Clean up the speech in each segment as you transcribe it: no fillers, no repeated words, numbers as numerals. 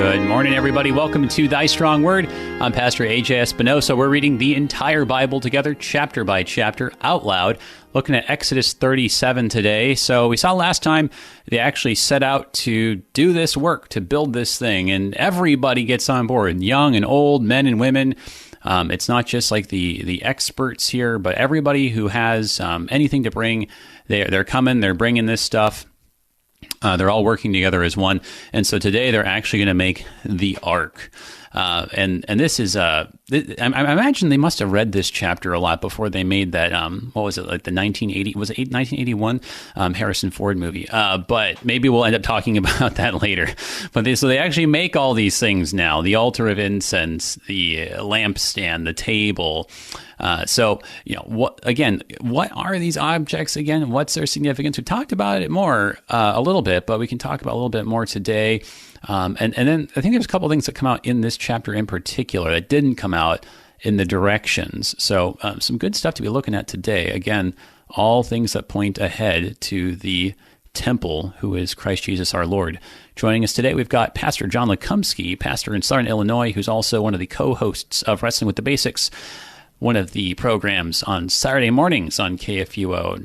Good morning, everybody. Welcome to Thy Strong Word. I'm Pastor A.J. Espinosa. We're reading the entire Bible together, chapter by chapter, out loud, looking at Exodus 37 today. So we saw last time they actually set out to do this work, to build this thing, and everybody gets on board, young and old, men and women. It's not just like the experts here, but everybody who has anything to bring, they're coming, they're bringing this stuff. They're all working together as one. And so today they're actually going to make the ark. And this is, I imagine they must have read this chapter a lot before they made that, what was it, like the 1981 Harrison Ford movie? But maybe we'll end up talking about that later. But so they actually make all these things now, the altar of incense, the lampstand, the table. So, what are these objects again? What's their significance? We talked about it more a little bit, but we can talk about a little bit more today. And then I think there's a couple of things that come out in this chapter in particular that didn't come out in the directions. So some good stuff to be looking at today. Again, all things that point ahead to the temple, who is Christ Jesus our Lord. Joining us today, we've got Pastor John Lukomski, pastor in Southern Illinois, who's also one of the co-hosts of Wrestling with the Basics, one of the programs on Saturday mornings on KFUO.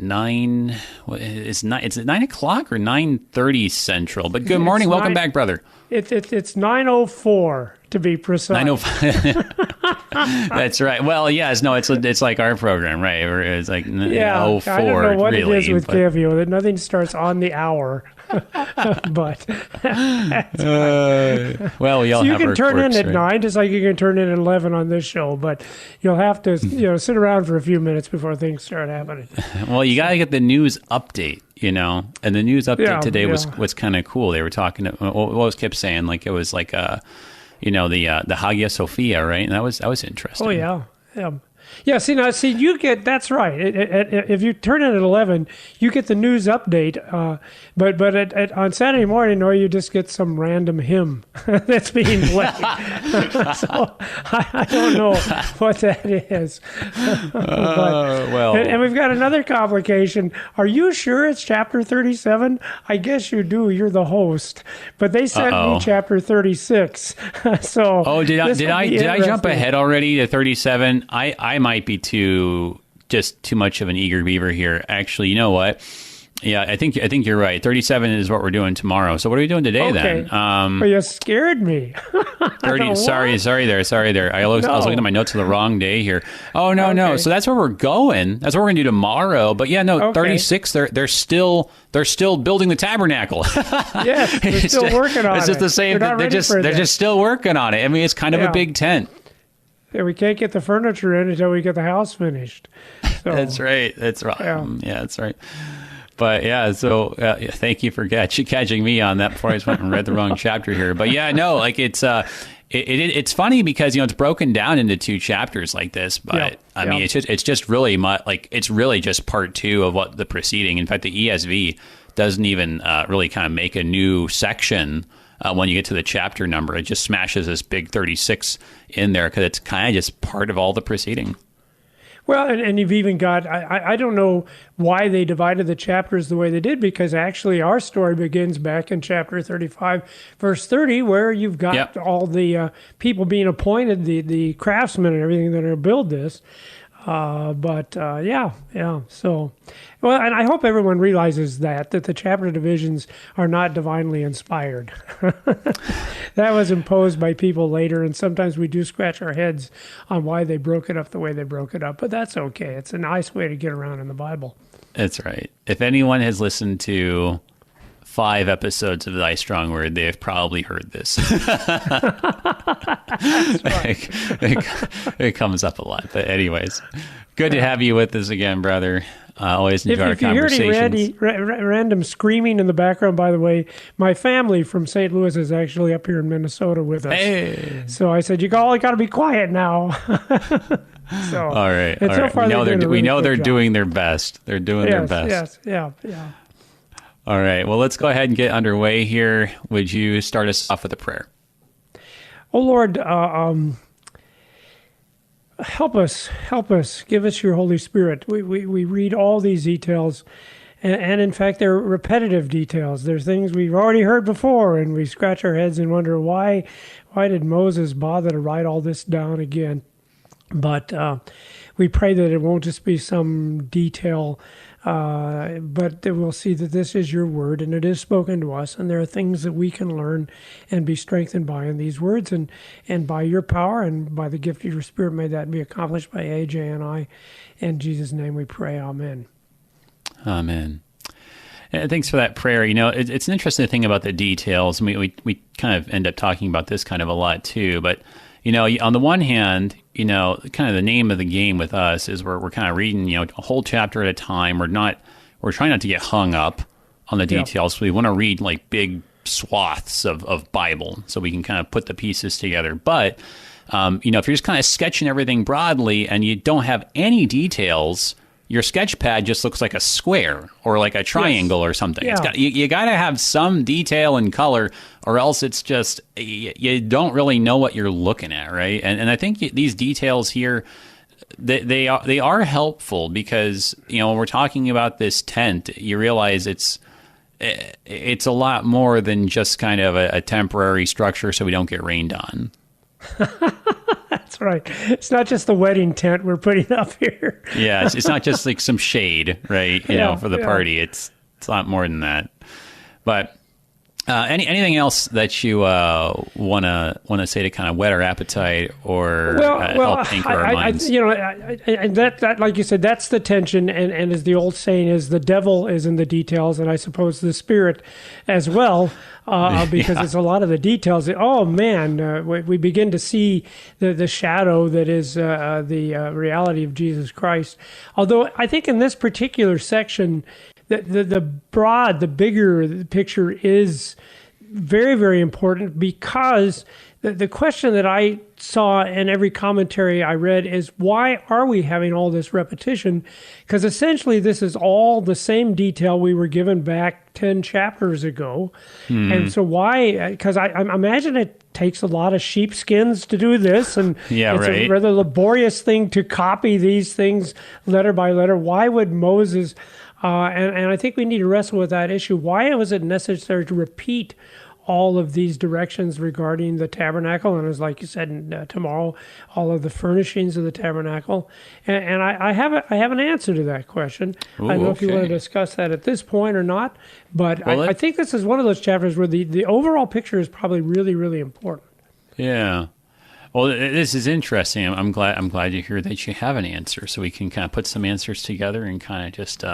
It's 9 o'clock or 9:30 Central. But good morning. Welcome back, brother. It's 9:04 to be precise. 9:05. That's right. Well, yes, no, it's like our program, right? It's like 04. I don't know what really, it is with KFUO. That nothing starts on the hour. But well, we all so you have can our turn quirks, in at right? 9, just like you can turn in at 11 on this show. But you'll have to sit around for a few minutes before things start happening. Well, you got to get the news update, and the news update today was kind of cool. They were talking. What was kept saying? Like it was like the Hagia Sophia, right? And that was interesting. Oh yeah. Yeah, you get, that's right. If you turn in at 11, you get the news update. But on Saturday morning, or you just get some random hymn that's being played. So I don't know what that is. And we've got another complication. Are you sure it's chapter 37? I guess you do. You're the host. But they sent me chapter 36. So did I jump ahead already to 37? I might be too much of an eager beaver here. Actually, you know what? Yeah, I think you're right. 37 is what we're doing tomorrow. So what are we doing today then? Well, you scared me. 30. Sorry there. I was looking at my notes on the wrong day here. Oh no, no. So that's where we're going. That's what we're gonna do tomorrow. But yeah, no, 36. They're still building the tabernacle. Yes, they're still working on it. It's just the same. They're just still working on it. I mean, it's kind of a big tent. Yeah, we can't get the furniture in until we get the house finished. So, that's right. That's right. Yeah, that's right. But yeah, so thank you for catching me on that before I just went and read the wrong chapter here. But yeah, no, like it's funny because it's broken down into two chapters like this. But I mean, it's just really it's really just part two of what the preceding. In fact, the ESV doesn't even really kind of make a new section. When you get to the chapter number, it just smashes this big 36 in there because it's kind of just part of all the preceding. Well, and you've even got, I don't know why they divided the chapters the way they did, because actually our story begins back in chapter 35, verse 30, where you've got all the people being appointed, the craftsmen and everything that are going to build this. So, well, and I hope everyone realizes that the chapter divisions are not divinely inspired. That was imposed by people later, and sometimes we do scratch our heads on why they broke it up the way they broke it up, but that's okay. It's a nice way to get around in the Bible. That's right. If anyone has listened to 5 episodes of Thy Strong Word, they have probably heard this. That's right. it comes up a lot. But anyways, good to have you with us again, brother. Always enjoy our conversations. If you hear any random screaming in the background, by the way, my family from St. Louis is actually up here in Minnesota with us. Hey. So I said, you all got to be quiet now. So, all right. And so far we know they're doing their best. They're doing their best. Yeah. All right. Well, let's go ahead and get underway here. Would you start us off with a prayer? Oh, Lord, help us. Give us your Holy Spirit. We read all these details, And in fact, they're repetitive details. There's things we've already heard before, and we scratch our heads and wonder why did Moses bother to write all this down again? But we pray that it won't just be some detail, but that we'll see that this is your word and it is spoken to us, and there are things that we can learn and be strengthened by in these words, and by your power and by the gift of your Spirit, may that be accomplished by AJ and I. In Jesus' name we pray, amen. Amen. And thanks for that prayer. You know, it's an interesting thing about the details. I mean, we kind of end up talking about this kind of a lot too, but you know, on the one hand, you know, kind of the name of the game with us is we're kind of reading, you know, a whole chapter at a time. We're trying not to get hung up on the details. So we want to read like big swaths of Bible so we can kind of put the pieces together. But, you know, if you're just kind of sketching everything broadly and you don't have any details, your sketch pad just looks like a square or like a triangle or something. Yeah. You got to have some detail and color, or else it's just, you don't really know what you're looking at, right? And I think these details here, they are helpful because, you know, when we're talking about this tent, you realize it's a lot more than just kind of a temporary structure so we don't get rained on. That's right. It's not just the wedding tent we're putting up here. Yeah, it's not just like some shade, right? You know, for the party. It's a lot more than that. But anything else that you want to say to kind of whet our appetite or help anchor our minds? You know, and that like you said, that's the tension, and as the old saying is, the devil is in the details, and I suppose the Spirit as well. Because it's a lot of the details. Oh man, we begin to see the shadow that is the reality of Jesus Christ. Although I think in this particular section, the bigger picture is very, very important, because the question that I saw in every commentary I read is, why are we having all this repetition? Because essentially this is all the same detail we were given back 10 chapters ago. And so why? Because I imagine it takes a lot of sheepskins to do this, and it's a rather laborious thing to copy these things letter by letter. Why would Moses, and I think we need to wrestle with that issue, why was it necessary to repeat all of these directions regarding the tabernacle, and as like you said, tomorrow, all of the furnishings of the tabernacle, and I have an answer to that question. Ooh, I don't know if you want to discuss that at this point or not, but I think this is one of those chapters where the overall picture is probably really, really important. Yeah. Well, this is interesting. I'm glad to hear that you have an answer, so we can kind of put some answers together and kind of just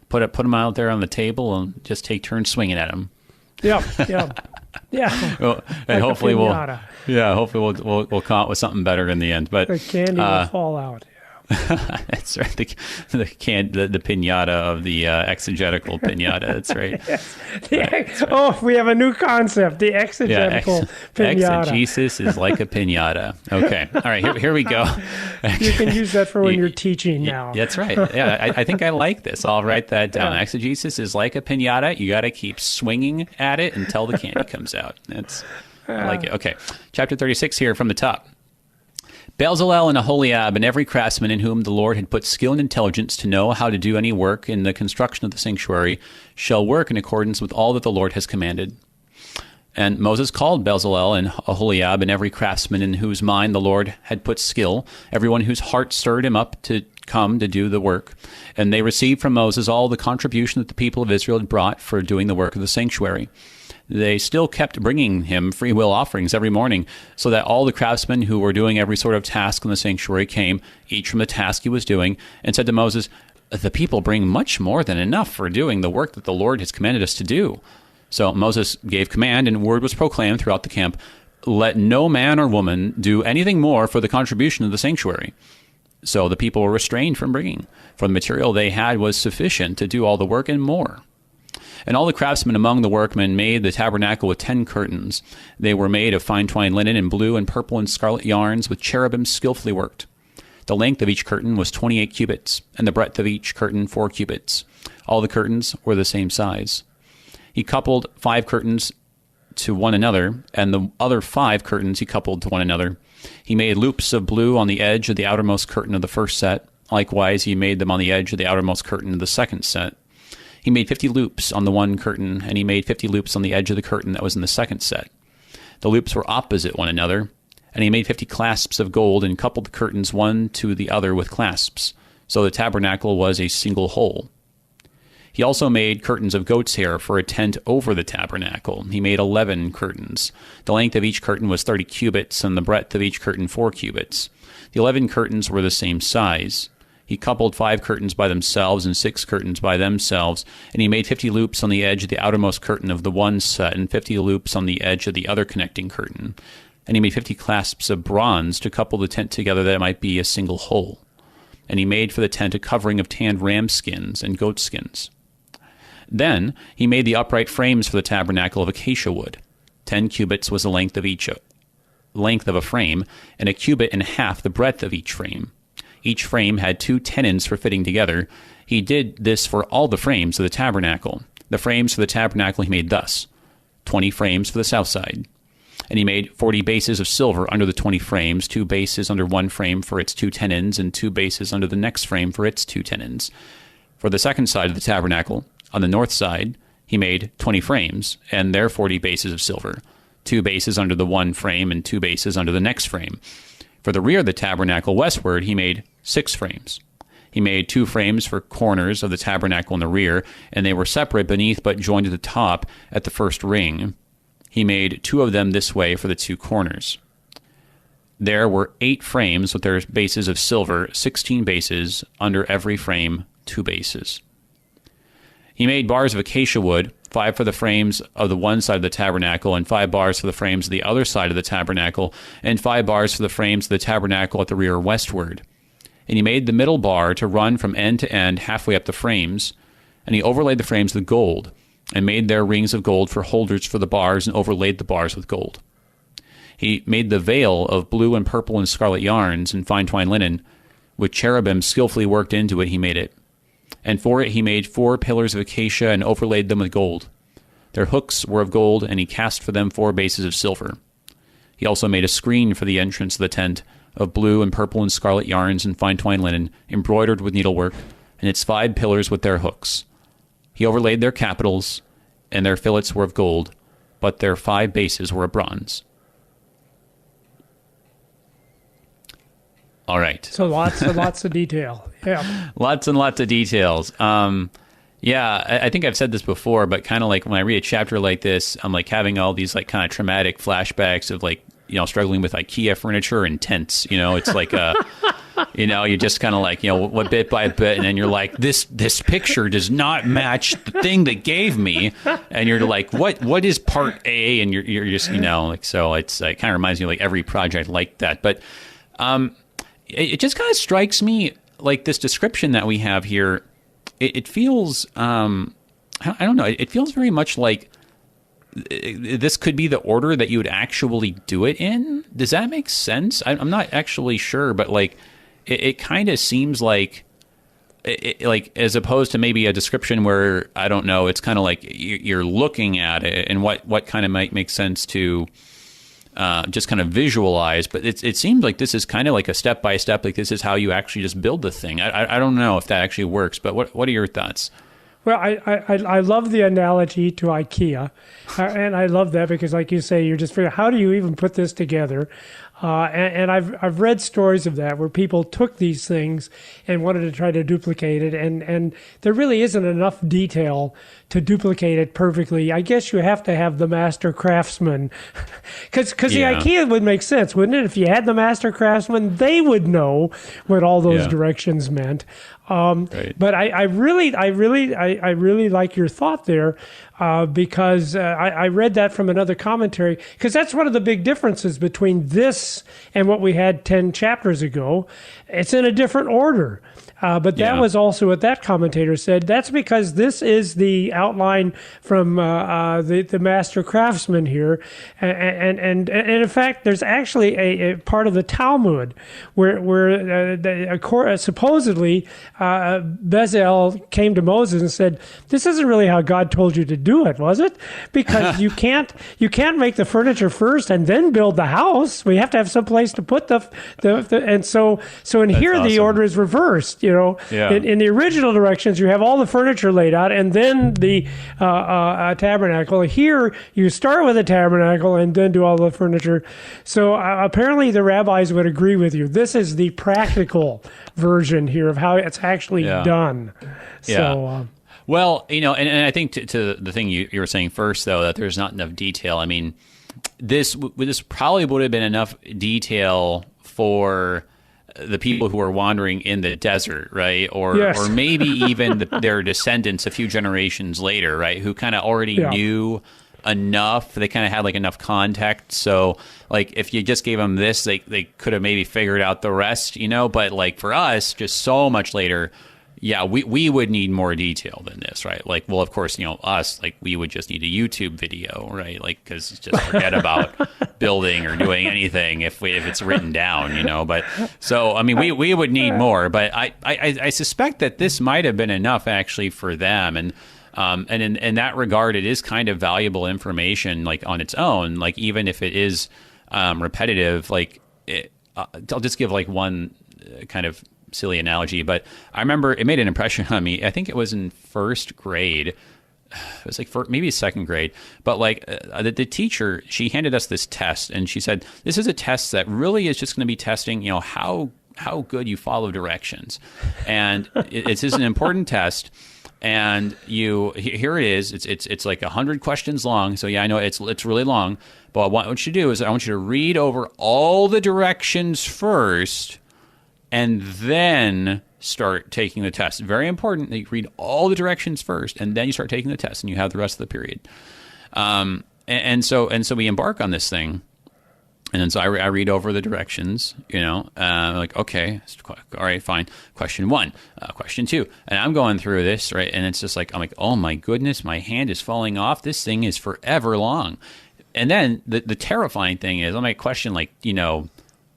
put them out there on the table and just take turns swinging at them. Yeah. Well, and hopefully we'll come out with something better in the end. But the candy will fall out. That's right. The piñata of the exegetical piñata. That's right. Yes. Oh, we have a new concept. The exegetical piñata. Exegesis is like a piñata. Okay. All right. Here we go. You can use that for when you're teaching now. That's right. Yeah, I think I like this. I'll write that down. Yeah. Exegesis is like a piñata. You got to keep swinging at it until the candy comes out. I like it. Okay. Chapter 36 here from the top. Bezalel and Aholiab and every craftsman in whom the Lord had put skill and intelligence to know how to do any work in the construction of the sanctuary shall work in accordance with all that the Lord has commanded. And Moses called Bezalel and Aholiab and every craftsman in whose mind the Lord had put skill, everyone whose heart stirred him up to come to do the work. And they received from Moses all the contribution that the people of Israel had brought for doing the work of the sanctuary. They still kept bringing him free will offerings every morning, so that all the craftsmen who were doing every sort of task in the sanctuary came, each from the task he was doing, and said to Moses, "The people bring much more than enough for doing the work that the Lord has commanded us to do." So Moses gave command, and word was proclaimed throughout the camp, "Let no man or woman do anything more for the contribution of the sanctuary." So the people were restrained from bringing, for the material they had was sufficient to do all the work and more. And all the craftsmen among the workmen made the tabernacle with 10 curtains. They were made of fine twined linen and blue and purple and scarlet yarns with cherubim skillfully worked. The length of each curtain was 28 cubits, and the breadth of each curtain 4 cubits. All the curtains were the same size. He coupled 5 curtains to one another, and the other 5 curtains he coupled to one another. He made loops of blue on the edge of the outermost curtain of the first set. Likewise, he made them on the edge of the outermost curtain of the second set. He made 50 loops on the one curtain, and he made 50 loops on the edge of the curtain that was in the second set. The loops were opposite one another, and he made 50 clasps of gold and coupled the curtains one to the other with clasps. So the tabernacle was a single whole. He also made curtains of goat's hair for a tent over the tabernacle. He made 11 curtains. The length of each curtain was 30 cubits, and the breadth of each curtain 4 cubits. The 11 curtains were the same size. He coupled 5 curtains by themselves and 6 curtains by themselves, and he made 50 loops on the edge of the outermost curtain of the one set and 50 loops on the edge of the other connecting curtain. And he made 50 clasps of bronze to couple the tent together that it might be a single whole. And he made for the tent a covering of tanned ram skins and goat skins. Then he made the upright frames for the tabernacle of acacia wood. 10 cubits was the length of a frame, and a cubit and a half the breadth of each frame. Each frame had 2 tenons for fitting together. He did this for all the frames of the tabernacle. The frames for the tabernacle he made thus: 20 frames for the south side. And he made 40 bases of silver under the 20 frames, 2 bases under one frame for its 2 tenons, and 2 bases under the next frame for its 2 tenons. For the second side of the tabernacle, on the north side, he made 20 frames, and their 40 bases of silver, 2 bases under the one frame and 2 bases under the next frame. For the rear of the tabernacle westward, he made 6 frames. He made 2 frames for corners of the tabernacle in the rear, and they were separate beneath but joined at the top at the first ring. He made 2 of them this way for the 2 corners. There were 8 frames with their bases of silver, 16 bases, under every frame, 2 bases. He made bars of acacia wood, 5 for the frames of the one side of the tabernacle, and 5 bars for the frames of the other side of the tabernacle, and 5 bars for the frames of the tabernacle at the rear westward. And he made the middle bar to run from end to end halfway up the frames, and he overlaid the frames with gold, and made their rings of gold for holders for the bars, and overlaid the bars with gold. He made the veil of blue and purple and scarlet yarns and fine twined linen, with cherubim skillfully worked into it he made it. And for it he made 4 pillars of acacia and overlaid them with gold. Their hooks were of gold, and he cast for them 4 bases of silver. He also made a screen for the entrance of the tent of blue and purple and scarlet yarns and fine twined linen, embroidered with needlework, and its 5 pillars with their hooks. He overlaid their capitals, and their fillets were of gold, but their 5 bases were of bronze. All right. So lots of detail. Yeah. Lots and lots of details. I think I've said this before, but kind of like when I read a chapter like this, I'm like having all these like kind of traumatic flashbacks of like, struggling with IKEA furniture and tents. It's like you just kind of like, what bit by bit, and then you're like, this picture does not match the thing that gave me, and you're like, what is part A? And you're just so it kind of reminds me of like every project like that, but it just kind of strikes me like this description that we have here. It feels I don't know. It feels very much like this could be the order that you would actually do it in. Does that make sense? I'm not actually sure, but like it kind of seems like like as opposed to maybe a description where I don't know. It's kind of like you're looking at it and what kind of might make sense to just kind of visualize. But it seems like this is kind of like a step by step. Like this is how you actually just build the thing. I don't know if that actually works. But what are your thoughts? Well, I love the analogy to IKEA, and I love that because, like you say, you're just figuring, how do you even put this together? And I've read stories of that where people took these things and wanted to try to duplicate it, and there really isn't enough detail to duplicate it perfectly. I guess you have to have the master craftsman, because the IKEA would make sense, wouldn't it? If you had the master craftsman, they would know what all those directions meant. Right. But I really like your thought there, because I read that from another commentary, because that's one of the big differences between this and what we had 10 chapters ago. It's in a different order. But that was also what that commentator said. That's because this is the outline from the master craftsman here, and in fact, there's actually a part of the Talmud where supposedly Bezalel came to Moses and said, "This isn't really how God told you to do it, was it? Because you can't make the furniture first and then build the house. We have to have some place to put the and so in here awesome. The order is reversed." Yeah. In the original directions, you have all the furniture laid out, and then the tabernacle. Here, you start with the tabernacle and then do all the furniture. So apparently, the rabbis would agree with you. This is the practical version here of how it's actually done. So, well, and I think to the thing you were saying first, though, that there's not enough detail. I mean, this probably would have been enough detail for the people who are wandering in the desert, right? Or maybe even their descendants a few generations later, right? Who kind of already knew enough. They kind of had like enough context. So like if you just gave them this, they could have maybe figured out the rest, But like for us, just so much later, we would need more detail than this, right? Like, well, of course, us, like, we would just need a YouTube video, right? Like, because just forget about building or doing anything if it's written down, But so, I mean, we would need more. But I suspect that this might have been enough actually for them, and in that regard, it is kind of valuable information, like on its own, like even if it is repetitive. Like, I'll just give like one kind of silly analogy, but I remember it made an impression on me. I think it was in first grade. It was like maybe second grade, but like the teacher, she handed us this test, and she said, "This is a test that really is just going to be testing, how good you follow directions, and it's an important test." And here it is. It's like 100 questions long. So I know it's really long. But what I want you to do is I want you to read over all the directions first, and then start taking the test. Very important that you read all the directions first, and then you start taking the test, and you have the rest of the period. And so we embark on this thing, and then so I read over the directions. Like, okay, all right, fine. Question 1, question 2, and I'm going through this, right? And it's just like I'm like, oh my goodness, my hand is falling off. This thing is forever long. And then the terrifying thing is, I'm like question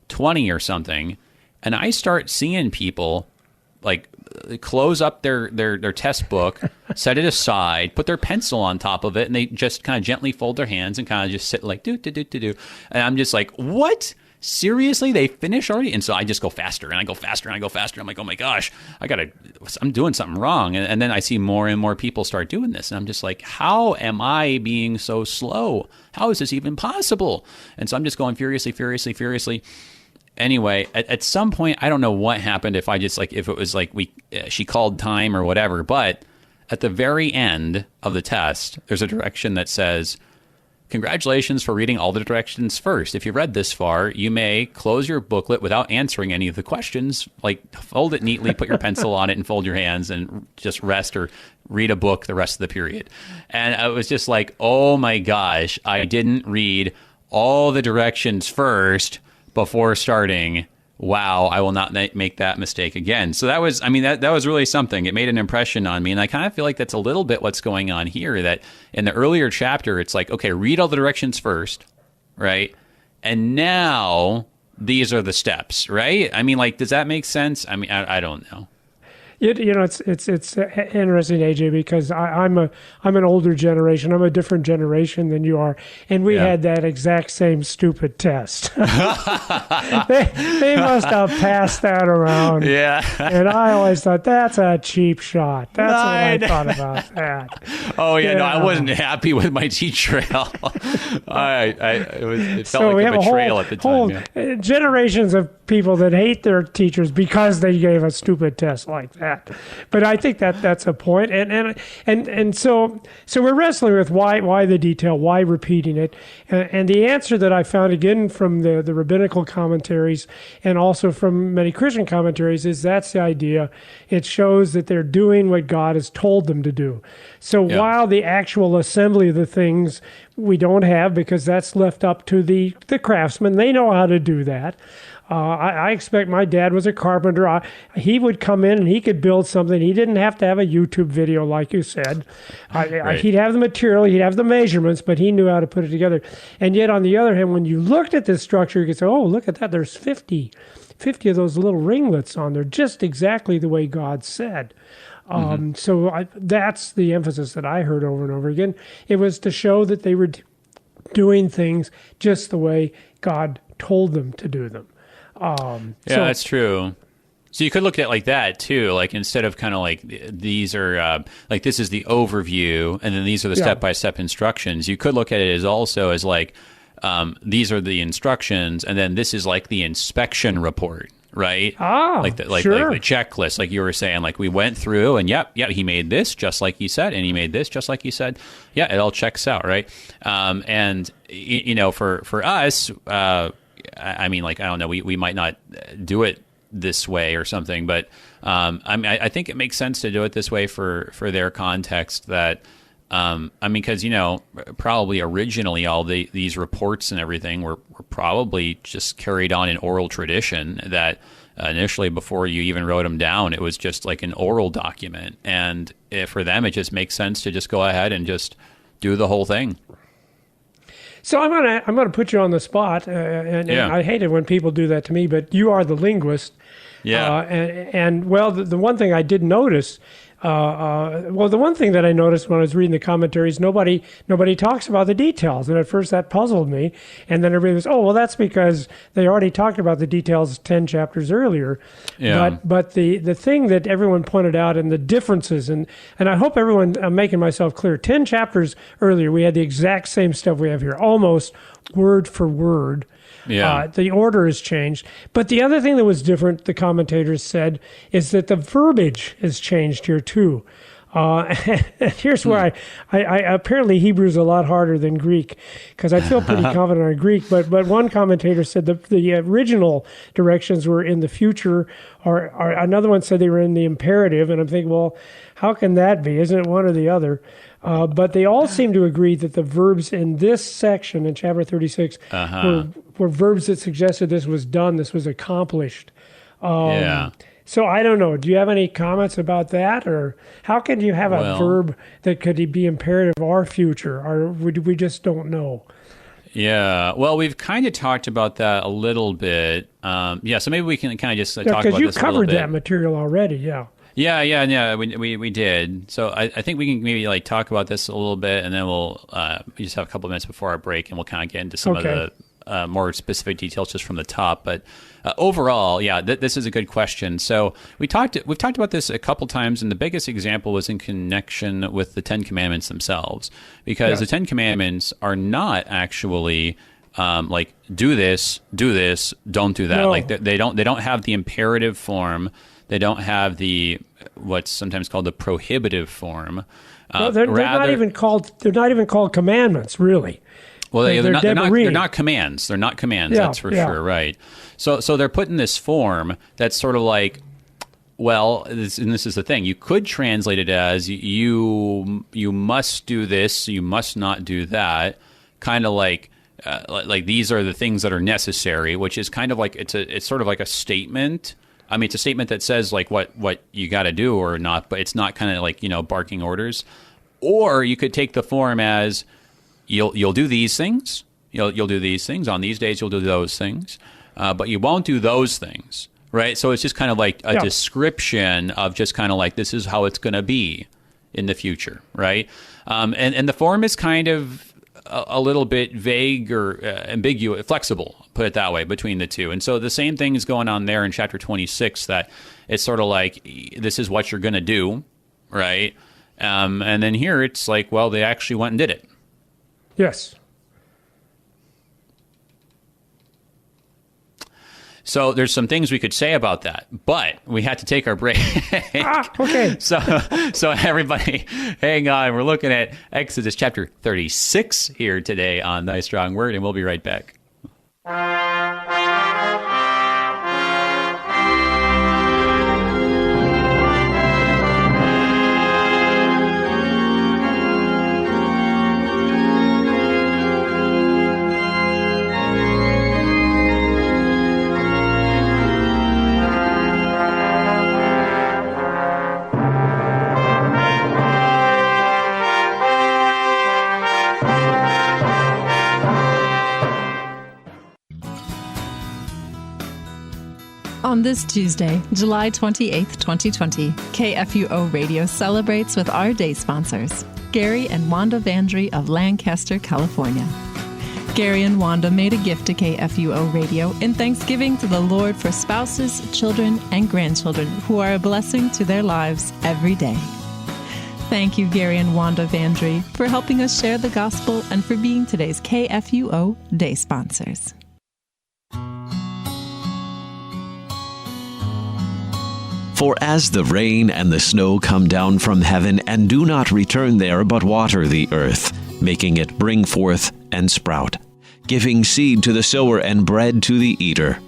20 or something. And I start seeing people like close up their test book, set it aside, put their pencil on top of it, and they just kind of gently fold their hands and kind of just sit like do. And I'm just like, what? Seriously? They finish already? And so I just go faster and I go faster and I go faster. I'm like, oh my gosh, I'm doing something wrong. And then I see more and more people start doing this. And I'm just like, how am I being so slow? How is this even possible? And so I'm just going furiously. Anyway, at some point, I don't know what happened, if it was like she called time or whatever, but at the very end of the test, there's a direction that says, "Congratulations for reading all the directions first. If you read this far, you may close your booklet without answering any of the questions. Like, fold it neatly, put your pencil on it, and fold your hands, and just rest or read a book the rest of the period." And I was just like, oh my gosh, I didn't read all the directions first before starting. Wow, I will not make that mistake again. So that was really something. It made an impression on me. And I kind of feel like that's a little bit what's going on here, that in the earlier chapter, it's like, okay, read all the directions first, right? And now these are the steps, right? I mean, like, does that make sense? I mean, I don't know. It's interesting, AJ, because I'm an older generation. I'm a different generation than you are, and we had that exact same stupid test. They must have passed that around. Yeah, and I always thought that's a cheap shot. That's what I thought about that. Oh yeah, no, I wasn't happy with my teacher at all. It felt like a betrayal at the time. Generations of people that hate their teachers because they gave a stupid test like that. But I think that's a point, and so we're wrestling with why the detail, why repeating it, and the answer that I found again from the rabbinical commentaries and also from many Christian commentaries is that's the idea. It shows that they're doing what God has told them to do. So while the actual assembly of the things we don't have, because that's left up to the craftsmen, they know how to do that. I expect my dad was a carpenter. He would come in and he could build something. He didn't have to have a YouTube video, like you said. Right. He'd have the material, he'd have the measurements, but he knew how to put it together. And yet, on the other hand, when you looked at this structure, you could say, oh, look at that. There's 50 of those little ringlets on there, just exactly the way God said. So that's the emphasis that I heard over and over again. It was to show that they were doing things just the way God told them to do them. That's true. So you could look at it like that too. Like instead of kind of like these are like this is the overview, and then these are the step-by-step instructions. You could look at it as also as like these are the instructions, and then this is like the inspection report, right? Like the checklist, like you were saying. Like we went through, and he made this just like he said, and he made this just like he said. Yeah, it all checks out, right? And for us, I mean, like I don't know, we might not do it this way or something, but I think it makes sense to do it this way for their context. That because probably originally all these reports and everything were probably just carried on in oral tradition. That initially, before you even wrote them down, it was just like an oral document, and for them, it just makes sense to just go ahead and just do the whole thing. So I'm gonna put you on the spot, and I hate it when people do that to me. But you are the linguist, and the one thing I did notice, the one thing that I noticed when I was reading the commentaries, nobody talks about the details, and at first that puzzled me. And then everybody was, that's because they already talked about the details 10 chapters earlier. Yeah. But the thing that everyone pointed out and the differences, and I hope I'm making myself clear. 10 chapters earlier, we had the exact same stuff we have here, almost word for word. Yeah. The order has changed. But the other thing that was different, the commentators said, is that the verbiage has changed here too. And here's where I apparently Hebrew's a lot harder than Greek, because I feel pretty confident on Greek. But one commentator said the original directions were in the future, or another one said they were in the imperative. And I'm thinking, well, how can that be? Isn't it one or the other? But they all seem to agree that the verbs in this section in chapter 36 were verbs that suggested this was done, this was accomplished. So I don't know. Do you have any comments about that? Or how can you have a verb that could be imperative or future? Or we just don't know? Yeah. Well, we've kind of talked about that a little bit. So maybe we can kind of just talk about this a little bit. Because you covered that material already, Yeah, we did. So I think we can maybe like talk about this a little bit, and then we'll we just have a couple of minutes before our break, and we'll kind of get into some of the more specific details just from the top. But overall, this is a good question. So we've talked about this a couple times, and the biggest example was in connection with the Ten Commandments themselves, because the Ten Commandments are not actually like do this, don't do that. No. Like they don't have the imperative form. They don't have the what's sometimes called the prohibitive form. They're not even called commandments, really. Well, they're not commands. They're not commands. That's for sure, right? So they're put in this form that's sort of like, this is the thing. You could translate it as you must do this, you must not do that. Kind of like these are the things that are necessary, which is kind of like it's sort of like a statement. I mean, it's a statement that says like what you got to do or not, but it's not kind of like barking orders. Or you could take the form as you'll do these things. You'll do these things on these days. You'll do those things, but you won't do those things, right? So it's just kind of like a description of just kind of like this is how it's going to be in the future, right? And the form is kind of a little bit vague or ambiguous, flexible, put it that way, between the two. And so the same thing is going on there in chapter 26, that it's sort of like, this is what you're going to do, right? And then here it's like, well, they actually went and did it. Yes. So there's some things we could say about that, but we had to take our break. Okay. So everybody, hang on. We're looking at Exodus chapter 36 here today on Thy Strong Word, and we'll be right back. On this Tuesday, July 28th, 2020, KFUO Radio celebrates with our day sponsors, Gary and Wanda Vandry of Lancaster, California. Gary and Wanda made a gift to KFUO Radio in thanksgiving to the Lord for spouses, children, and grandchildren who are a blessing to their lives every day. Thank you, Gary and Wanda Vandry, for helping us share the gospel and for being today's KFUO Day sponsors. For as the rain and the snow come down from heaven and do not return there, but water the earth, making it bring forth and sprout, giving seed to the sower and bread to the eater,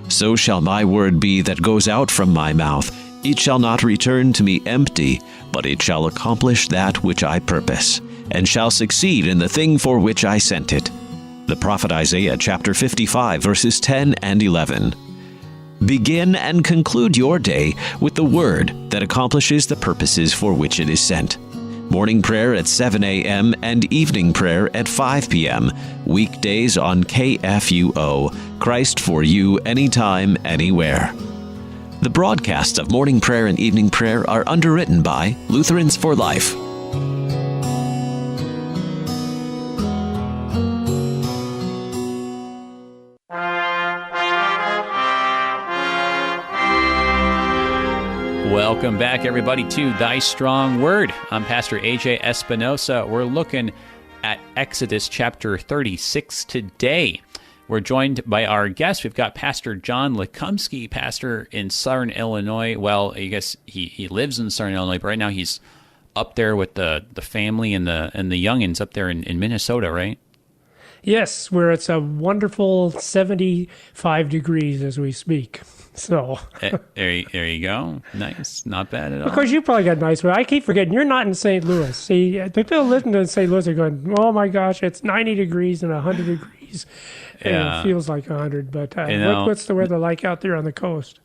so shall my word be that goes out from my mouth. It shall not return to me empty, but it shall accomplish that which I purpose, and shall succeed in the thing for which I sent it. The prophet Isaiah chapter 55, verses 10 and 11. Begin and conclude your day with the word that accomplishes the purposes for which it is sent. Morning prayer at 7 a.m. and evening prayer at 5 p.m. Weekdays on KFUO. Christ for you anytime, anywhere. The broadcasts of morning prayer and evening prayer are underwritten by Lutherans for Life. Welcome back, everybody, to Thy Strong Word. I'm Pastor AJ Espinosa. We're looking at Exodus chapter 36 today. We're joined by our guest. We've got Pastor John Lukomski, pastor in Southern Illinois. Well, I guess he lives in Southern Illinois, but right now he's up there with the family and the youngins up there in Minnesota, right? Yes, where it's a wonderful 75 degrees as we speak. So there you go. Nice. Not bad at all. Of course, you probably got nice weather. I keep forgetting you're not in St. Louis. See, the people listening to St. Louis are going, oh my gosh, it's 90 degrees and 100 degrees. Yeah. It feels like 100. But what's the weather like out there on the coast?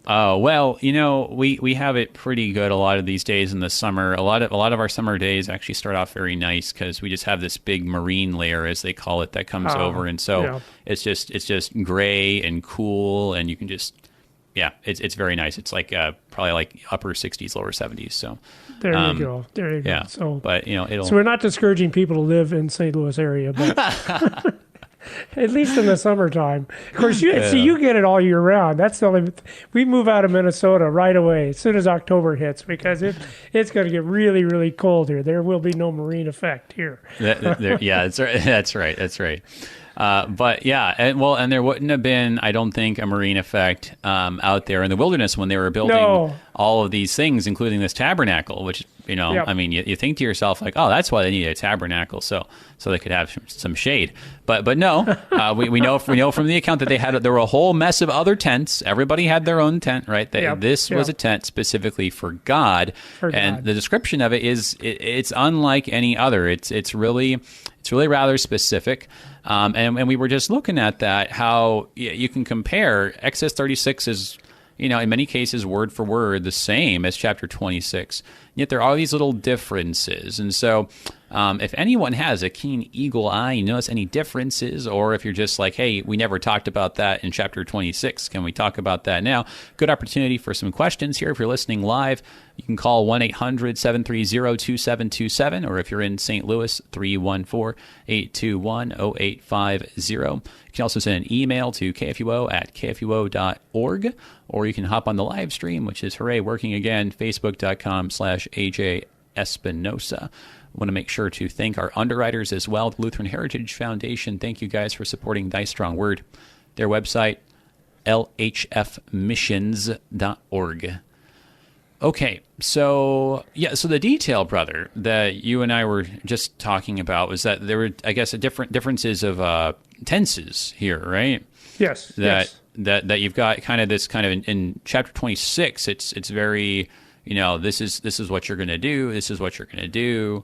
Oh, well, we have it pretty good a lot of these days in the summer. A lot of our summer days actually start off very nice because we just have this big marine layer, as they call it, that comes over, and so it's just gray and cool, and you can just it's very nice. It's like probably like upper 60s, lower 70s. So there you go. Yeah. So, but so we're not discouraging people to live in St. Louis area, but. At least in the summertime. Of course, you get it all year round. That's the only. We move out of Minnesota right away as soon as October hits because it's going to get really, really cold here. There will be no marine effect here. That's right. But yeah, and there wouldn't have been, I don't think, a marine effect out there in the wilderness when they were building all of these things, including this tabernacle, which, I mean, you think to yourself like, oh, that's why they need a tabernacle, so they could have some shade. But no, we know from the account that there were a whole mess of other tents. Everybody had their own tent, right? This was a tent specifically for God, and the description of it it's unlike any other. It's really rather specific. And we were just looking at that, how you can compare. Exodus 36 is, in many cases, word for word, the same as chapter 26. Yet there are these little differences. And so if anyone has a keen eagle eye, you notice any differences, or if you're just like, hey, we never talked about that in chapter 26, can we talk about that now? Good opportunity for some questions here. If you're listening live, you can call 1-800-730-2727, or if you're in St. Louis, 314-821-0850. You can also send an email to kfuo@kfuo.org, or you can hop on the live stream, which is, hooray, working again, facebook.com/AJ Espinosa. Want to make sure to thank our underwriters as well, the Lutheran Heritage Foundation. Thank you guys for supporting Thy Strong Word. Their website, lhfmissions.org. Okay, so the detail, brother, that you and I were just talking about was that there were, I guess, differences of tenses here, right? Yes. That you've got kind of this kind of in chapter 26. It's very, this is what you're going to do. This is what you're going to do.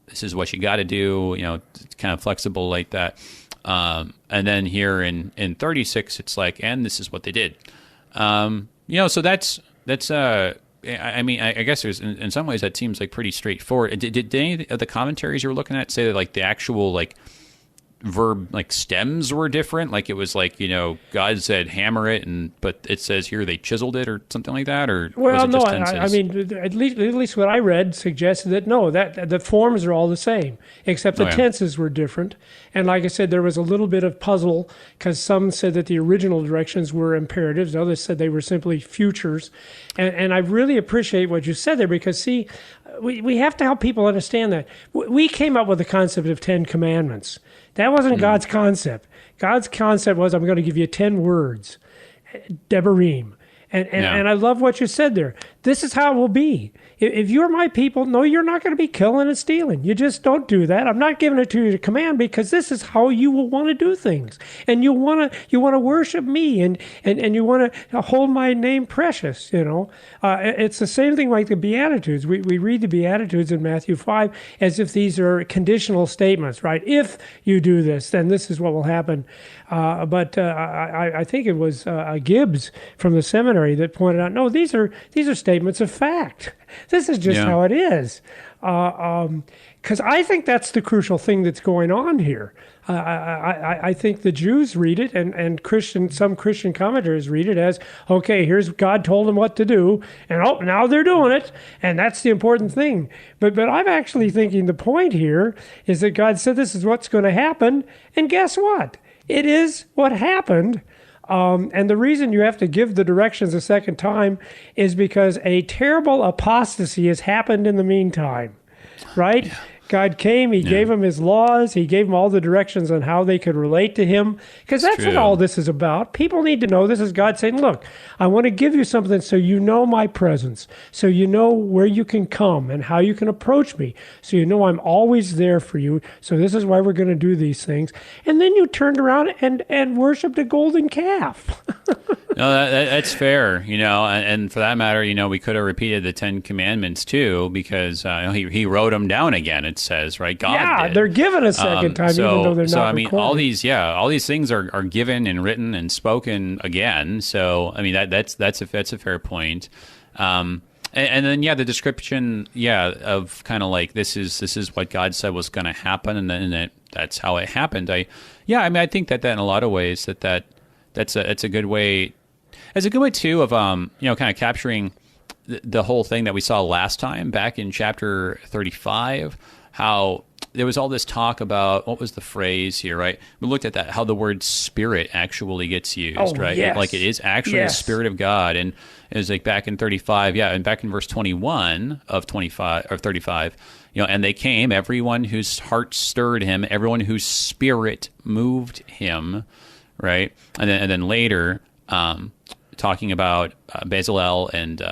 This is what you got to do. It's kind of flexible like that. And then here in 36, it's like, and this is what they did. So that's. I mean, I guess there's in some ways that seems like pretty straightforward. Did any of the commentaries you were looking at say that like the actual like verb like stems were different. Like it was like, God said hammer it, but it says here they chiseled it or something like that, or well, was it just no, tenses? I mean at least what I read suggested that no, that the forms are all the same, except the tenses were different. And like I said, there was a little bit of puzzle because some said that the original directions were imperatives, others said they were simply futures. And I really appreciate what you said there because see, we have to help people understand that. We came up with the concept of 10 commandments. That wasn't God's concept. God's concept was, I'm going to give you 10 words, Devarim. And I love what you said there. This is how it will be. If you're my people, no, you're not going to be killing and stealing. You just don't do that. I'm not giving it to you to command because this is how you will want to do things. And you want to worship me and you want to hold my name precious, It's the same thing like the Beatitudes. We read the Beatitudes in Matthew 5 as if these are conditional statements, right? If you do this, then this is what will happen. But I think it was Gibbs from the seminary that pointed out, no, these are statements of fact. This is just how it is. Because I think that's the crucial thing that's going on here. I think the Jews read it and some Christian commentators read it as, okay, here's God told them what to do, and now they're doing it, and that's the important thing. But I'm actually thinking the point here is that God said this is what's going to happen, and guess what? It is what happened. And the reason you have to give the directions a second time is because a terrible apostasy has happened in the meantime, right? Yeah. God came, he gave them his laws, he gave them all the directions on how they could relate to him, because that's what all this is about. People need to know this is God saying, look, I want to give you something so you know my presence, so you know where you can come and how you can approach me, so you know I'm always there for you, so this is why we're going to do these things. And then you turned around and worshiped a golden calf. No, that's fair, and for that matter, we could have repeated the 10 Commandments too, because he wrote them down again, it says, right? God did. They're given a second time, even though they're not recorded. all these things are given and written and spoken again. So, I mean, that's a fair point. And then the description, of kind of like this is what God said was going to happen, and then that's how it happened. I think that in a lot of ways that's a good way. It's a good way too of kind of capturing the whole thing that we saw last time back in chapter 35. How there was all this talk about, what was the phrase here, right? We looked at that, how the word spirit actually gets used, right? Yes. Like it is actually the Spirit of God. And it was like back in 35, and back in verse 21 of 25 or 35, and they came, everyone whose heart stirred him, everyone whose spirit moved him, right? And then later, talking about Bezalel and,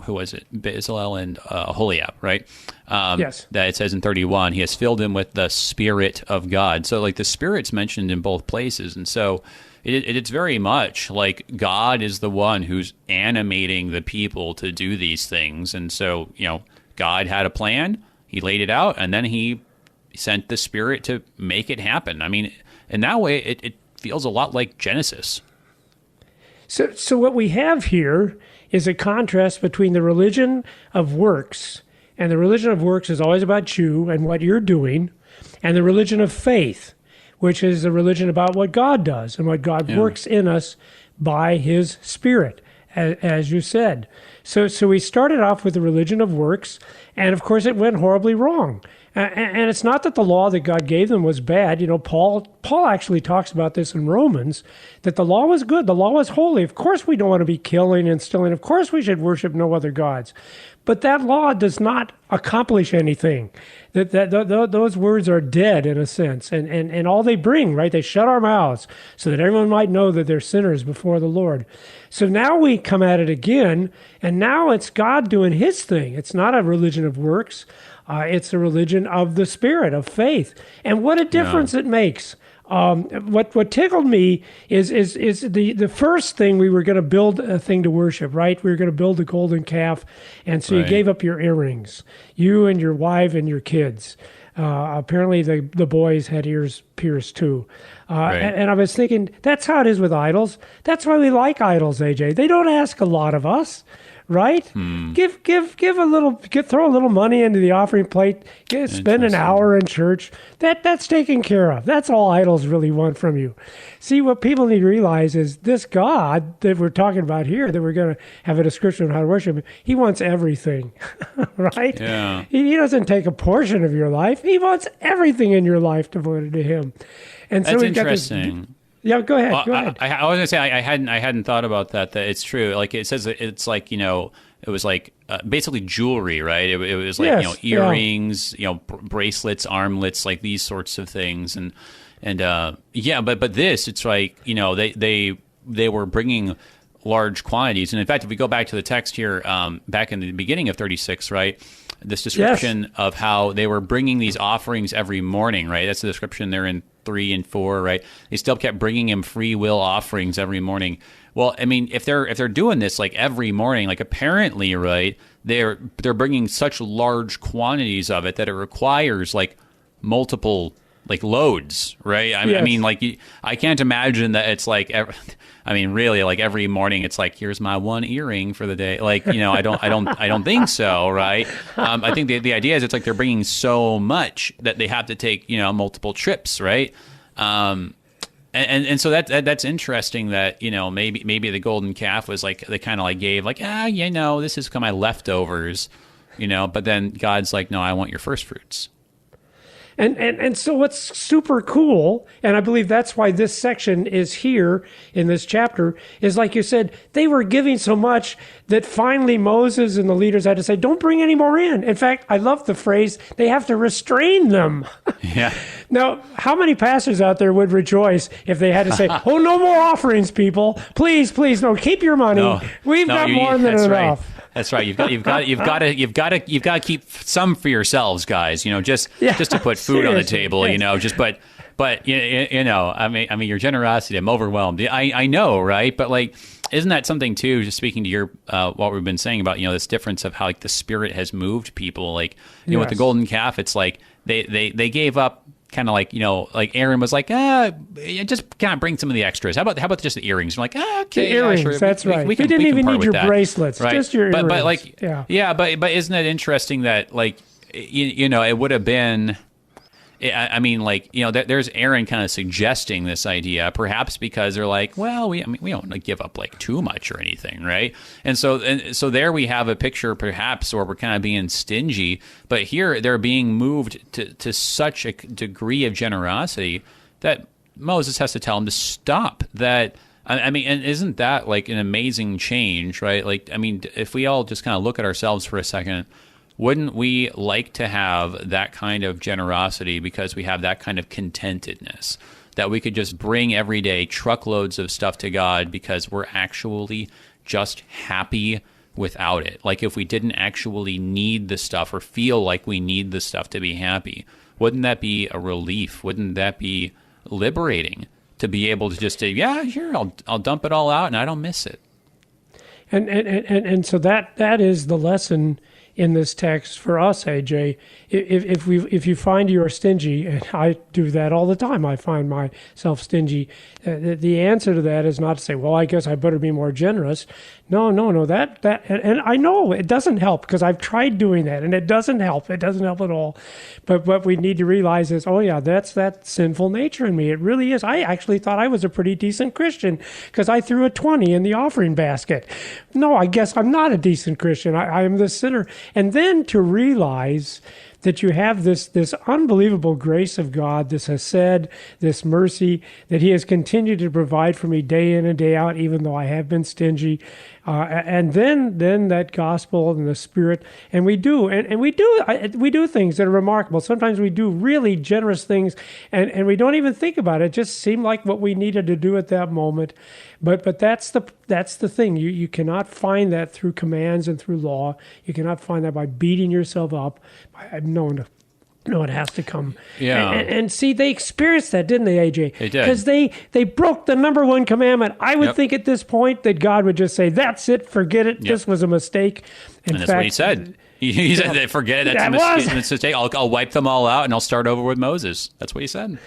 who was it? Bezalel and Aholiab, right? Yes. That it says in 31, he has filled him with the Spirit of God. So like the Spirit's mentioned in both places. And so it's very much like God is the one who's animating the people to do these things. And so, God had a plan, he laid it out, and then he sent the Spirit to make it happen. I mean, in that way, it feels a lot like Genesis. So what we have here is a contrast between the religion of works, and the religion of works is always about you and what you're doing, and the religion of faith, which is a religion about what God does and what God works in us by his Spirit, as you said. So we started off with the religion of works, and of course it went horribly wrong. And it's not that the law that God gave them was bad. Paul actually talks about this in Romans, that the law was good. The law was holy. Of course we don't want to be killing and stealing. Of course we should worship no other gods. But that law does not accomplish anything. Those words are dead in a sense. And all they bring, right, they shut our mouths so that everyone might know that they're sinners before the Lord. So now we come at it again, and now it's God doing his thing. It's not a religion of works. It's a religion of the Spirit, of faith. And what a difference it makes. What tickled me is the first thing, we were going to build a thing to worship, right? We were going to build a golden calf. And so you gave up your earrings, you and your wife and your kids. Apparently the boys had ears pierced too. And I was thinking, that's how it is with idols. That's why we like idols, AJ. They don't ask a lot of us. right? Give a little, throw a little money into the offering plate. Spend an hour in church. That's taken care of. That's all idols really want from you. See, what people need to realize is this God that we're talking about here, that we're going to have a description of how to worship him, he wants everything, right? Yeah. He doesn't take a portion of your life. He wants everything in your life devoted to him. And so That's we've interesting. Got this, yeah, go ahead. Well, go ahead. I was gonna say I hadn't thought about that. That it's true. Like it says, it's like it was like basically jewelry, right? It was like Yes, earrings, bracelets, armlets, like these sorts of things, and but this, it's like they were bringing large quantities, and in fact, if we go back to the text here, back in the beginning of 36, right? This description of how they were bringing these offerings every morning, right? That's the description there in 3 and 4, right? They still kept bringing him free will offerings every morning. Well, I mean, if they're doing this like every morning, like apparently, right? They're bringing such large quantities of it that it requires like multiple like loads, right? I mean, like I can't imagine that it's like. Really, like every morning, it's like, here's my one earring for the day. Like, I don't think so, right? I think the idea is it's like they're bringing so much that they have to take, multiple trips, right? And so that's interesting that maybe the golden calf was like they kind of like gave like this is my leftovers, but then God's like, no, I want your first fruits. And so what's super cool, and I believe that's why this section is here in this chapter, is like you said, they were giving so much that finally Moses and the leaders had to say, don't bring any more in. In fact, I love the phrase, they have to restrain them. Yeah. Now, how many pastors out there would rejoice if they had to say, oh, no more offerings, people. Please, no, keep your money. We've got more than enough. Right. That's right. You've got to keep some for yourselves, guys. Just to put food on the table. Yes. But I mean, your generosity. I'm overwhelmed. I know, right? But like, isn't that something too? Just speaking to your what we've been saying about this difference of how like the Spirit has moved people. Like with the golden calf, it's like they gave up. Kind of like like Aaron was like, just kind of bring some of the extras. How about just the earrings? I'm like, okay, the earrings. Sure. That's right. We didn't even need your bracelets, right? Just your earrings. But like, but isn't it interesting that like, it would have been. I mean, like, there's Aaron kind of suggesting this idea, perhaps because they're like, well, we don't want to give up like too much or anything, right? And so there we have a picture, perhaps, where we're kind of being stingy, but here they're being moved to such a degree of generosity that Moses has to tell them to stop. That I mean, and isn't that like an amazing change, right? Like, I mean, if we all just kind of look at ourselves for a second. Wouldn't we like to have that kind of generosity because we have that kind of contentedness, that we could just bring every day truckloads of stuff to God because we're actually just happy without it? Like if we didn't actually need the stuff or feel like we need the stuff to be happy, wouldn't that be a relief? Wouldn't that be liberating to be able to just say, yeah, sure, I'll dump it all out and I don't miss it? And so that is the lesson in this text for us, AJ. If you find you're stingy, and I do that all the time, I find myself stingy. The answer to that is not to say, well, I guess I better be more generous. No. That and I know it doesn't help because I've tried doing that, and it doesn't help. It doesn't help at all. But what we need to realize is, oh yeah, that's that sinful nature in me. It really is. I actually thought I was a pretty decent Christian because I threw a 20 in the offering basket. No, I guess I'm not a decent Christian. I am the sinner. And then to realize that you have this unbelievable grace of God, this hesed, this mercy, that he has continued to provide for me day in and day out, even though I have been stingy. And then that gospel and the Spirit, and we do things that are remarkable. Sometimes we do really generous things, and we don't even think about it. It just seemed like what we needed to do at that moment. But that's the thing. You cannot find that through commands and through law. You cannot find that by beating yourself up. No, it has to come. Yeah. And see, they experienced that, didn't they, AJ? They did. Because they broke the number one commandment. I would think at this point that God would just say, that's it, forget it. Yep. This was a mistake. And that's what he said. He said, forget it, that's a mistake. I'll wipe them all out and I'll start over with Moses. That's what he said.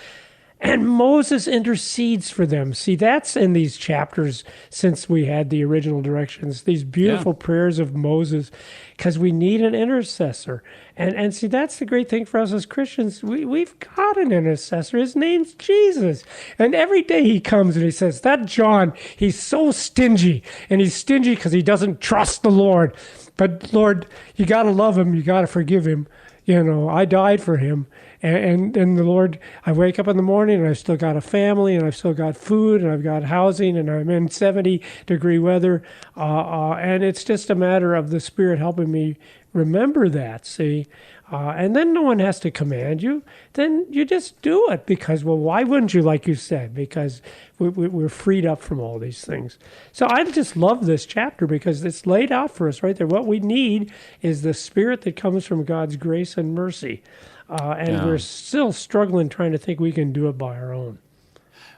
And Moses intercedes for them. See, that's in these chapters since we had the original directions, these beautiful prayers of Moses, because we need an intercessor. And see, that's the great thing for us as Christians. We've got an intercessor. His name's Jesus. And every day he comes and he says, that John, he's so stingy. And he's stingy because he doesn't trust the Lord. But Lord, you got to love him. You got to forgive him. I died for him. And the Lord, I wake up in the morning and I've still got a family and I've still got food and I've got housing and I'm in 70-degree weather. And it's just a matter of the Spirit helping me remember that, see? And then no one has to command you. Then you just do it because, well, why wouldn't you, like you said? Because we're freed up from all these things. So I just love this chapter because it's laid out for us right there. What we need is the Spirit that comes from God's grace and mercy. And we're still struggling trying to think we can do it by our own.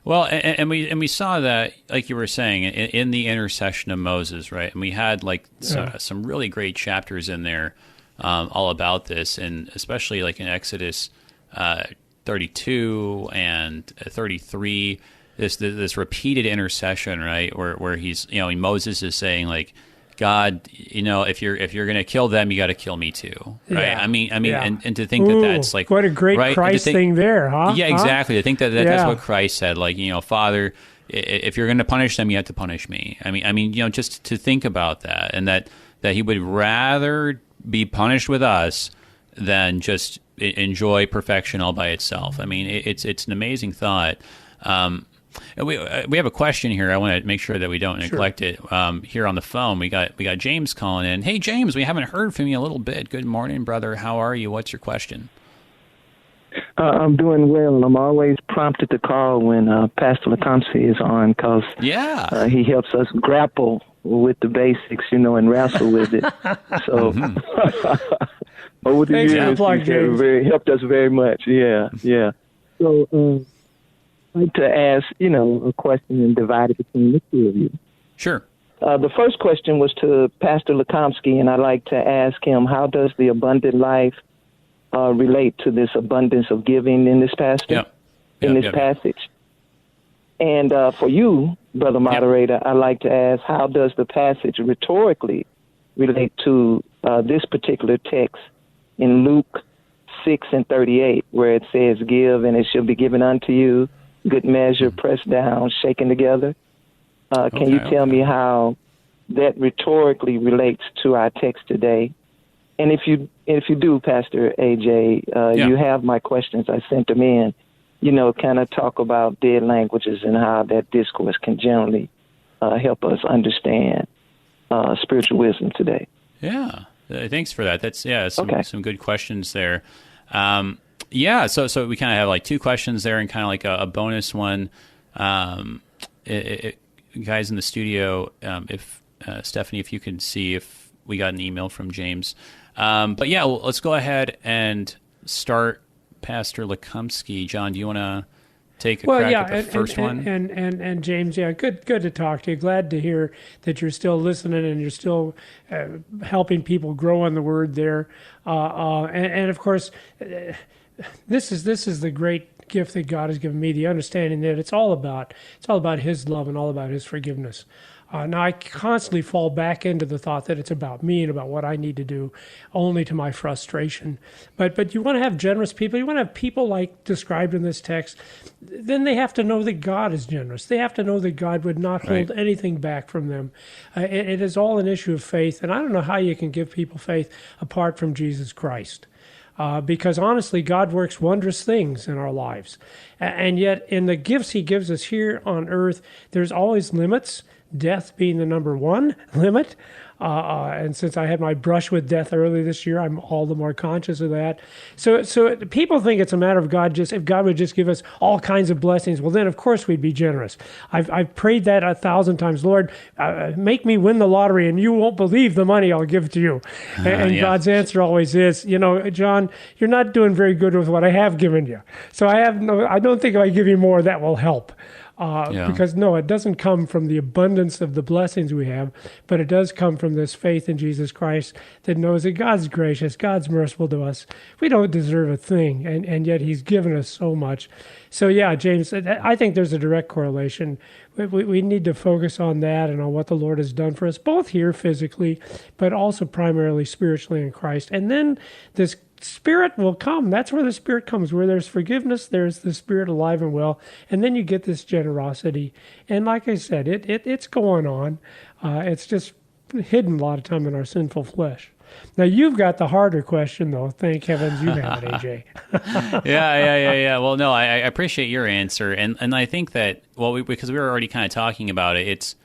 Well, and we saw that, like you were saying, in the intercession of Moses, right? And we had some really great chapters in there all about this, and especially like in Exodus 32 and 33, this repeated intercession, right? Where he's, Moses is saying like, God, if you're going to kill them, you got to kill me too, right? Yeah. I mean, and to think that's like what a great Christ thing there, huh? Yeah, exactly. I think that's what Christ said. Like, Father, if you're going to punish them, you have to punish me. I mean, just to think about that, and that He would rather be punished with us than just enjoy perfection all by itself. I mean, it's an amazing thought. We have a question here. I want to make sure that we don't neglect it. Here on the phone, we got James calling in. Hey, James, we haven't heard from you in a little bit. Good morning, brother. How are you? What's your question? I'm doing well. I'm always prompted to call when Pastor Lukomski is on because he helps us grapple with the basics, and wrestle with it. So over the years, he helped us very much. Yeah. So. I'd like to ask, a question and divide it between the two of you. Sure. The first question was to Pastor Lukomski, and I'd like to ask him, how does the abundant life relate to this abundance of giving in this passage? Passage. And for you, Brother Moderator, I'd like to ask, how does the passage rhetorically relate to this particular text in Luke 6:38, where it says, give and it shall be given unto you, good measure, pressed down, shaken together. Can you tell me how that rhetorically relates to our text today? And if you do, Pastor AJ, you have my questions. I sent them in. Kind of talk about dead languages and how that discourse can generally help us understand spiritual wisdom today. Yeah, thanks for that. That's some good questions there. So we kind of have like two questions there and kind of like a bonus one. Guys in the studio, if Stephanie, if you can see if we got an email from James. Let's go ahead and start Pastor Lukomski. John, do you want to take a crack at the first one? And James, good to talk to you. Glad to hear that you're still listening and you're still helping people grow in the Word there. And of course, this is the great gift that God has given me, the understanding that it's all about His love and all about His forgiveness. Now, I constantly fall back into the thought that it's about me and about what I need to do, only to my frustration. But you want to have generous people. You want to have people like described in this text. Then they have to know that God is generous. They have to know that God would not hold anything back from them. It is all an issue of faith. And I don't know how you can give people faith apart from Jesus Christ. Because honestly, God works wondrous things in our lives. And yet, in the gifts He gives us here on earth, there's always limits, death being the number one limit. And since I had my brush with death early this year, I'm all the more conscious of that. So people think it's a matter of God if God would just give us all kinds of blessings, well, then of course we'd be generous. I've prayed that 1,000 times, Lord, make me win the lottery and you won't believe the money I'll give to you. And God's answer always is, John, you're not doing very good with what I have given you. So I don't think if I give you more, that will help. Because no, it doesn't come from the abundance of the blessings we have, but it does come from this faith in Jesus Christ that knows that God's gracious, God's merciful to us. We don't deserve a thing, and yet He's given us so much. So yeah, James, I think there's a direct correlation. We need to focus on that and on what the Lord has done for us, both here physically, but also primarily spiritually in Christ. And then this Spirit will come. That's where the Spirit comes. Where there's forgiveness, there's the Spirit alive and well. And then you get this generosity. And like I said, it's going on. It's just hidden a lot of time in our sinful flesh. Now, you've got the harder question, though. Thank heavens you have it, AJ. Yeah. Well, no, I appreciate your answer. And I think that, well, because we were already kind of talking about it, it's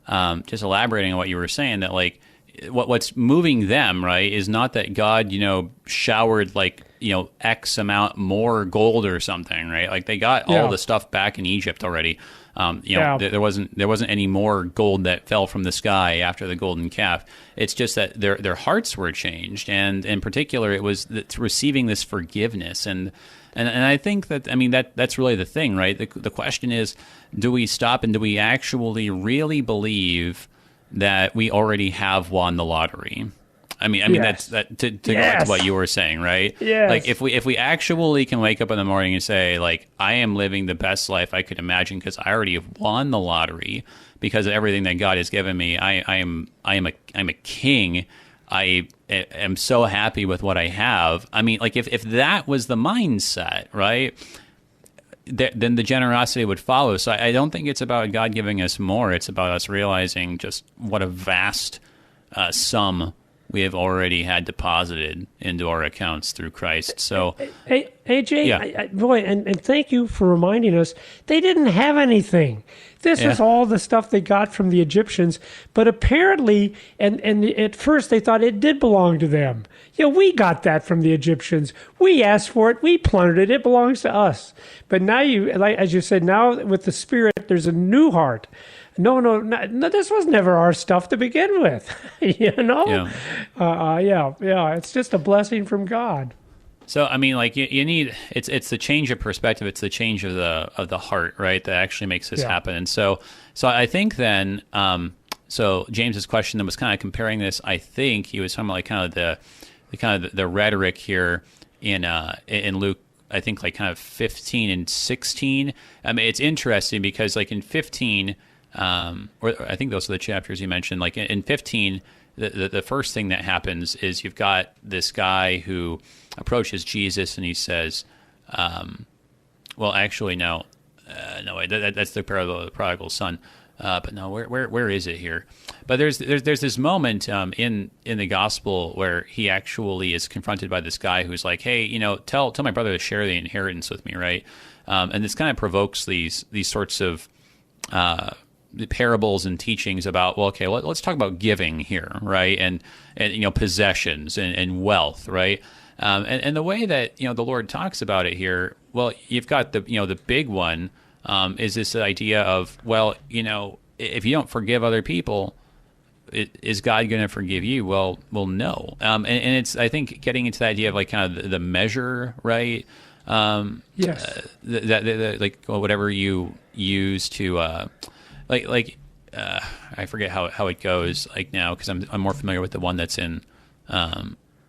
just elaborating on what you were saying, that like, what's moving them, right, is not that God, showered like, X amount more gold or something, right? Like they got all the stuff back in Egypt already. There wasn't any more gold that fell from the sky after the golden calf. It's just that their hearts were changed, and in particular, it was receiving this forgiveness. And I think that's really the thing, right? The question is, do we stop and do we actually really believe that we already have won the lottery? Yes. That's to go back to what you were saying, right? Yes. Like if we actually can wake up in the morning and say, like, I am living the best life I could imagine because I already have won the lottery because of everything that God has given me. I'm a king. I am so happy with what I have. If that was the mindset, right, then the generosity would follow. So I don't think it's about God giving us more. It's about us realizing just what a vast sum we have already had deposited into our accounts through Christ. So, hey, AJ, boy, and thank you for reminding us, they didn't have anything. This is all the stuff they got from the Egyptians, but apparently, and at first they thought it did belong to them. We got that from the Egyptians. We asked for it. We plundered it. It belongs to us. But now as you said, now with the Spirit, there's a new heart. No, this was never our stuff to begin with. Yeah. It's just a blessing from God. So you need it's the change of perspective. It's the change of the heart, right? That actually makes this happen. And so I think then, so James's question that was kind of comparing this. I think he was talking about the rhetoric here in Luke. I think like kind of 15 and 16. It's interesting because like in 15. Or I think those are the chapters you mentioned. Like in 15, the first thing that happens is you've got this guy who approaches Jesus and he says, "Well, actually, no, that's the parable of the prodigal son." But no, where is it here? But there's this moment in the gospel where he actually is confronted by this guy who's like, "Hey, tell my brother to share the inheritance with me," right? And this kind of provokes these sorts of the parables and teachings about, let's talk about giving here, right? And possessions and wealth, right? And the way that the Lord talks about it here, well, you've got the big one is this idea of, if you don't forgive other people, is God going to forgive you? Well, no. And it's, I think, getting into the idea of like kind of the measure, right? Yes. Like whatever you use to. I forget how it goes like now because I'm more familiar with the one that's in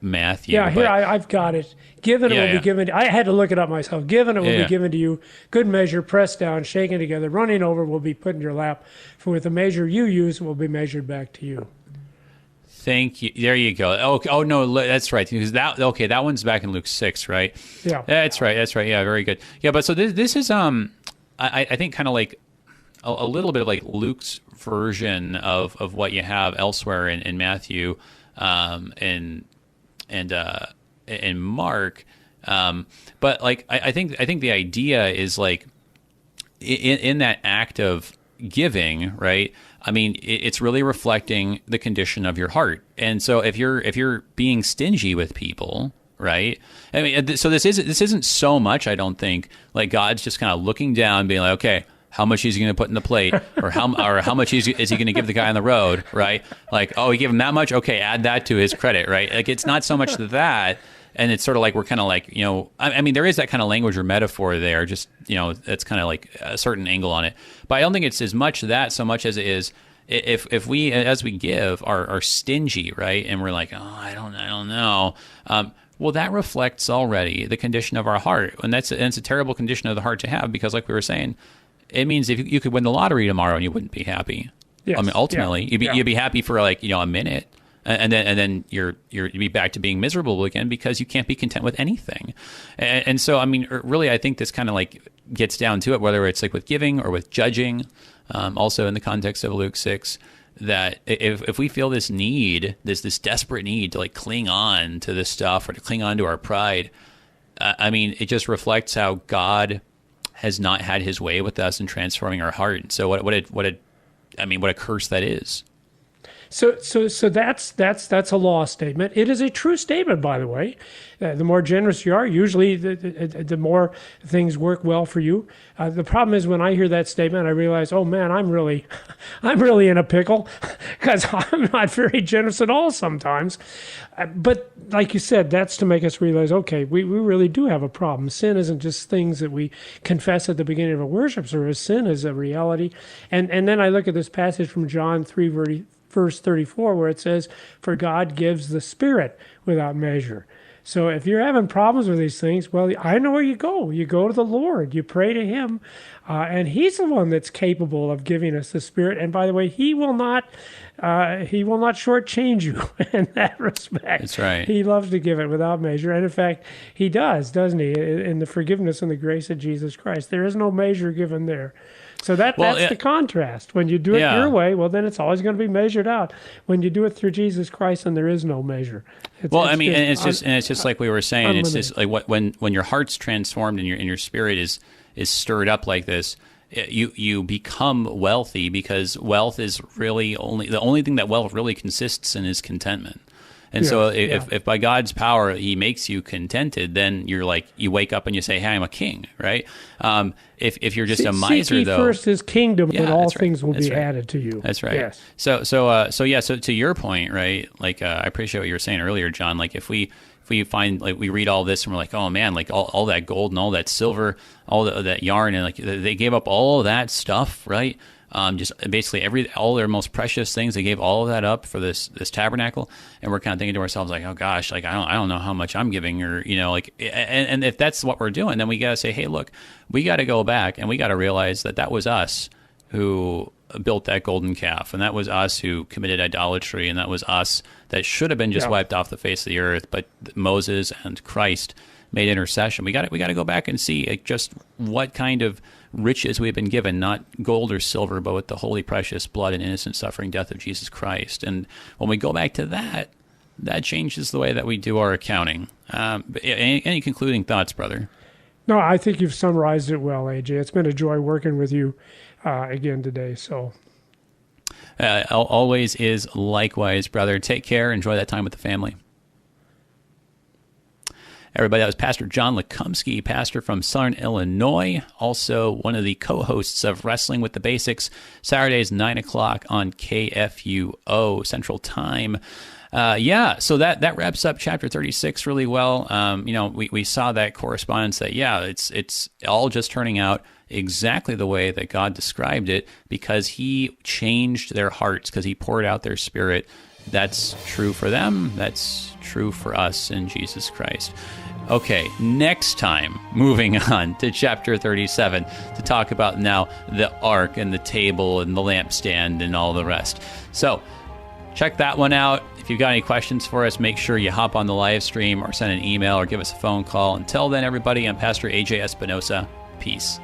Matthew. Yeah, here I've got it. Given it will be given. I had to look it up myself. Given it will be given to you. Good measure, pressed down, shaken together, running over will be put in your lap. For with the measure you use, it will be measured back to you. Thank you. There you go. Oh no, that's right. Because that one's back in Luke 6, right? Yeah, that's right. Yeah, very good. Yeah, but so this is I think kind of like a little bit of like Luke's version of what you have elsewhere in Matthew and Mark, but like I think the idea is like in that act of giving, right? It's really reflecting the condition of your heart, and so if you're being stingy with people, right? So this isn't so much. I don't think like God's just kind of looking down, being like, okay, how much is he going to put in the plate, or how much is he going to give the guy on the road, right? Like, oh, he gave him that much, okay, add that to his credit, right? Like, it's not so much that, And it's sort of like we're kind of like, I mean, there is that kind of language or metaphor there, just, that's kind of like a certain angle on it. But I don't think it's as much that so much as it is if we, as we give, are stingy, right? And we're like, I don't know. Well, that reflects already the condition of our heart. And it's a terrible condition of the heart to have because, like we were saying, it means if you could win the lottery tomorrow and you wouldn't be happy. Yes. I mean, ultimately, you'd be happy for like, a minute. And then you'd be back to being miserable again because you can't be content with anything. And so, I mean, really, I think this kind of like gets down to it, whether it's like with giving or with judging, also in the context of Luke 6, that if we feel this need, this desperate need to like cling on to this stuff or to cling on to our pride, I mean, it just reflects how God has not had his way with us in transforming our heart. So what a curse that is. So that's a law statement. It is a true statement, by the way. The more generous you are, usually the more things work well for you. The problem is when I hear that statement, I realize, oh man, I'm really in a pickle because I'm not very generous at all sometimes. But like you said, that's to make us realize, okay, we really do have a problem. Sin isn't just things that we confess at the beginning of a worship service. Sin is a reality. And then I look at this passage from John 3, verse 34, where it says, for God gives the Spirit without measure. So if you're having problems with these things, well, I know where you go. You go to the Lord. You pray to him. And he's the one that's capable of giving us the Spirit. And by the way, he will not shortchange you in that respect. That's right. He loves to give it without measure. And in fact, he does, doesn't he? In the forgiveness and the grace of Jesus Christ. There is no measure given there. So that's the contrast. When you do it your way, well, then it's always going to be measured out. When you do it through Jesus Christ, then there is no measure. It's just like we were saying. Unlimited. It's just like when your heart's transformed and your spirit is stirred up like this, you become wealthy because wealth is really the only thing that wealth really consists in is contentment. And so if by God's power he makes you contented, then you're like, you wake up and you say, hey, I'm a king, right? If you're just a miser, seek though. first his kingdom, and all things will be added to you. That's right. Yes. So to your point, right? Like I appreciate what you were saying earlier, John. Like if we find, like, we read all this and we're like, oh man, like all that gold and all that silver, all that yarn, and like they gave up all of that stuff, right? Just basically all their most precious things, they gave all of that up for this tabernacle, and we're kind of thinking to ourselves like, oh gosh, like I don't know how much I'm giving, or like, and if that's what we're doing, then we got to say, hey, look, we got to go back and we got to realize that was us who built that golden calf, and that was us who committed idolatry, and that was us that should have been just wiped off the face of the earth, but Moses and Christ made intercession. We got to go back and see just what kind of riches we've been given, not gold or silver, but with the holy, precious blood and innocent suffering death of Jesus Christ. And when we go back to that changes the way that we do our accounting. Any concluding thoughts, brother? No, I think you've summarized it well, AJ. It's been a joy working with you again today. So, always is likewise, brother. Take care. Enjoy that time with the family. Everybody, that was Pastor John Lukomski, pastor from Southern Illinois, also one of the co-hosts of Wrestling with the Basics, Saturdays, 9 o'clock on KFUO Central Time. So that wraps up chapter 36 really well. We saw that correspondence that, it's all just turning out exactly the way that God described it because he changed their hearts, because he poured out their Spirit. That's true for them. That's true for us in Jesus Christ. Okay, next time, moving on to chapter 37 to talk about now the ark and the table and the lampstand and all the rest. So check that one out. If you've got any questions for us, make sure you hop on the live stream or send an email or give us a phone call. Until then, everybody, I'm Pastor AJ Espinosa. Peace.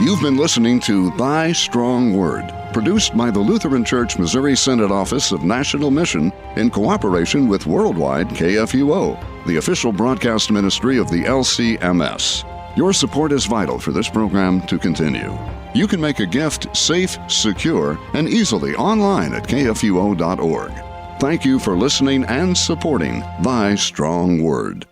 You've been listening to Thy Strong Word, produced by the Lutheran Church Missouri Synod Office of National Mission in cooperation with Worldwide KFUO, the official broadcast ministry of the LCMS. Your support is vital for this program to continue. You can make a gift safe, secure, and easily online at kfuo.org. Thank you for listening and supporting Thy Strong Word.